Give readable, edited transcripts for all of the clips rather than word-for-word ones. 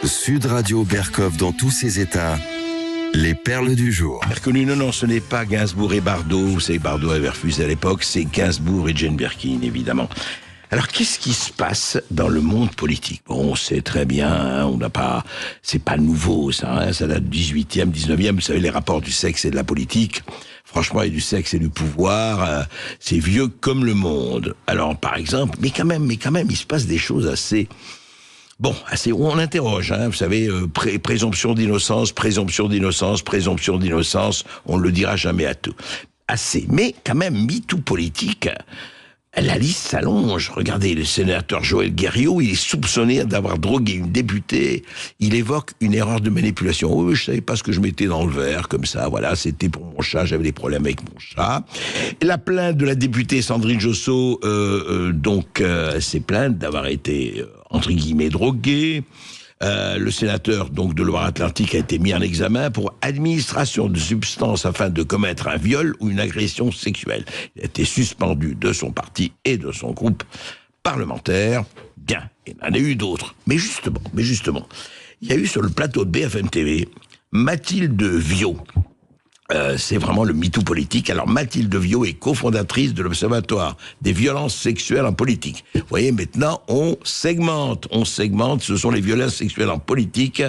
Sud Radio Berkov dans tous ses états. Les perles du jour. Reconnu, non, ce n'est pas Gainsbourg et Bardot. Vous savez, Bardot avait refusé à l'époque. C'est Gainsbourg et Jane Birkin, évidemment. Alors, qu'est-ce qui se passe dans le monde politique? Bon, on sait très bien, hein, c'est pas nouveau, ça, hein, ça date du 18e, 19e, vous savez, les rapports du sexe et de la politique. Franchement, il y a du sexe et du pouvoir, c'est vieux comme le monde. Alors, par exemple, mais quand même, il se passe des choses assez où on interroge, hein, vous savez, présomption d'innocence, on ne le dira jamais assez. Mais quand même, MeToo politique, la liste s'allonge. Regardez, le sénateur Joël Guerriau, il est soupçonné d'avoir drogué une députée. Il évoque une erreur de manipulation. Oui, je savais pas ce que je mettais dans le verre, comme ça, voilà, c'était pour mon chat, j'avais des problèmes avec mon chat. Et la plainte de la députée Sandrine Josso, s'est plainte d'avoir été, entre guillemets, droguée. Le sénateur donc de Loire-Atlantique a été mis en examen pour administration de substances afin de commettre un viol ou une agression sexuelle. Il a été suspendu de son parti et de son groupe parlementaire. Bien, il y en a eu d'autres. Mais justement, il y a eu sur le plateau de BFM TV Mathilde Viau. C'est vraiment le MeToo politique. Alors Mathilde Viau est cofondatrice de l'Observatoire des violences sexuelles en politique. Vous voyez, maintenant on segmente, ce sont les violences sexuelles en politique.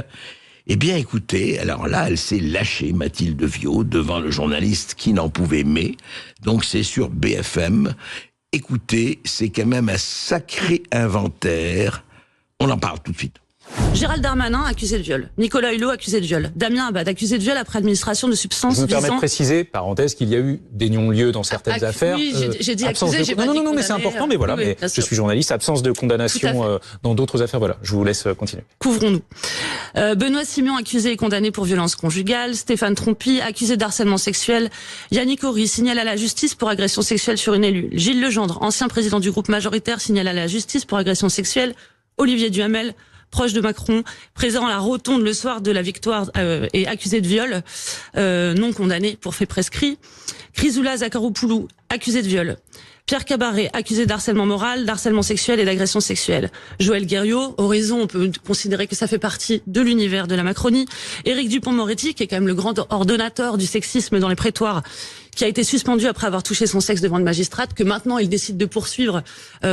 Eh bien écoutez, alors là elle s'est lâchée, Mathilde Viau, devant le journaliste qui n'en pouvait mais. Donc c'est sur BFM. Écoutez, c'est quand même un sacré inventaire. On en parle tout de suite. Gérald Darmanin, accusé de viol. Nicolas Hulot, accusé de viol. Damien Abad, accusé de viol après administration de substances. Je me permets de préciser, parenthèse, qu'il y a eu des non-lieux dans certaines affaires. Oui, j'ai dit accusé, j'ai pas dit Non, mais c'est important, mais voilà. Oui, mais je suis journaliste, absence de condamnation dans d'autres affaires. Voilà, je vous laisse continuer. Couvrons-nous. Benoît Simion, accusé et condamné pour violence conjugale. Stéphane Trompi, accusé d'harcèlement sexuel. Yannick Horry, signale à la justice pour agression sexuelle sur une élue. Gilles Legendre, ancien président du groupe majoritaire, signale à la justice pour agression sexuelle. Olivier Duhamel, proche de Macron, présent à la rotonde le soir de la victoire et accusé de viol, non condamné pour fait prescrit. Chrysoula Zakharopoulou, accusé de viol. Pierre Cabaret, accusé d'harcèlement moral, d'harcèlement sexuel et d'agression sexuelle. Joël Guerriau, Horizon, on peut considérer que ça fait partie de l'univers de la Macronie. Éric Dupond-Moretti, qui est quand même le grand ordonnateur du sexisme dans les prétoires, qui a été suspendu après avoir touché son sexe devant une magistrate, que maintenant il décide de poursuivre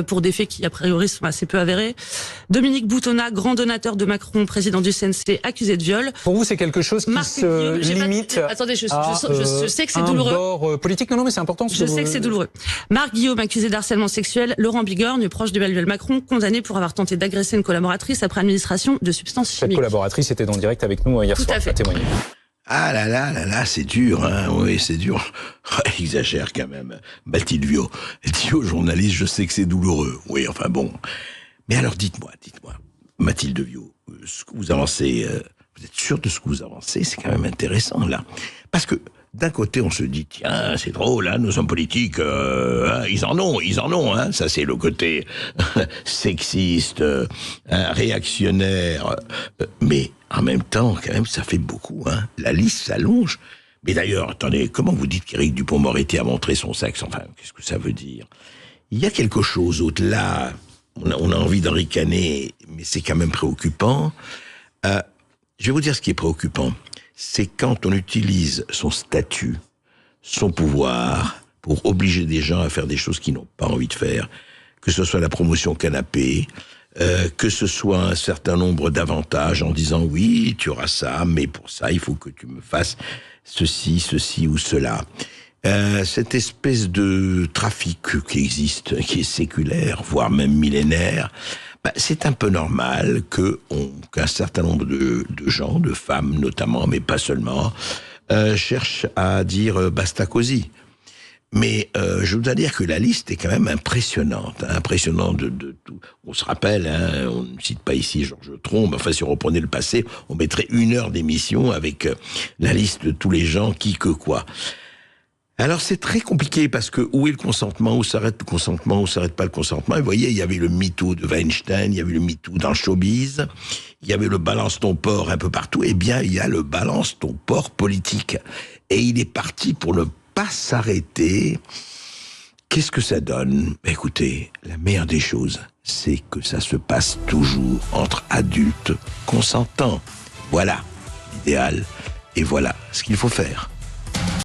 pour des faits qui a priori sont assez peu avérés. Dominique Boutonnat, grand donateur de Macron, président du CNC, accusé de viol. Pour vous, c'est quelque chose qui se limite Attendez, je sais que c'est un douloureux. bord politique. Non, mais c'est important. Je sais que c'est douloureux. Marc Guillaume, accusé d'harcèlement sexuel. Laurent Bigorgne, proche d'Emmanuel Macron, condamné pour avoir tenté d'agresser une collaboratrice après administration de substances chimiques. Cette collaboratrice était en direct avec nous hier soir. Tout à fait. Témoigner. Ah là, c'est dur, hein, oui, c'est dur. Exagère quand même. Mathilde Viau, elle dit aux journalistes, je sais que c'est douloureux. Oui, enfin bon. Mais alors dites-moi, Mathilde Viau, ce que vous avancez, vous êtes sûr de ce que vous avancez? C'est quand même intéressant, là. Parce que, d'un côté, on se dit, tiens, c'est drôle, hein, nos hommes politiques, ils en ont, hein, ça c'est le côté sexiste, réactionnaire, mais en même temps, quand même, ça fait beaucoup, hein, la liste s'allonge. Mais d'ailleurs, attendez, comment vous dites qu'Éric Dupond-Moretti a montré son sexe? Enfin, qu'est-ce que ça veut dire? Il y a quelque chose au-delà, on a envie d'en ricaner, mais c'est quand même préoccupant. Je vais vous dire ce qui est préoccupant. C'est quand on utilise son statut, son pouvoir, pour obliger des gens à faire des choses qu'ils n'ont pas envie de faire, que ce soit la promotion canapé, que ce soit un certain nombre d'avantages en disant « oui, tu auras ça, mais pour ça, il faut que tu me fasses ceci ou cela ». Cette espèce de trafic qui existe, qui est séculaire, voire même millénaire, c'est un peu normal qu'un certain nombre de gens, de femmes notamment, mais pas seulement, cherchent à dire basta così. Mais je dois dire que la liste est quand même impressionnante, hein, impressionnante de tout. On se rappelle, hein, on ne cite pas ici Georges Trombe, enfin si on reprenait le passé, on mettrait 1 heure d'émission avec la liste de tous les gens, qui que quoi. Alors c'est très compliqué parce que où est le consentement, où s'arrête le consentement, où s'arrête pas le consentement. Et vous voyez, il y avait le MeToo de Weinstein, il y avait le MeToo dans le showbiz, il y avait le balance ton porc un peu partout. Eh bien, il y a le balance ton porc politique. Et il est parti pour ne pas s'arrêter. Qu'est-ce que ça donne? Écoutez, la meilleure des choses, c'est que ça se passe toujours entre adultes consentants. Voilà l'idéal et voilà ce qu'il faut faire.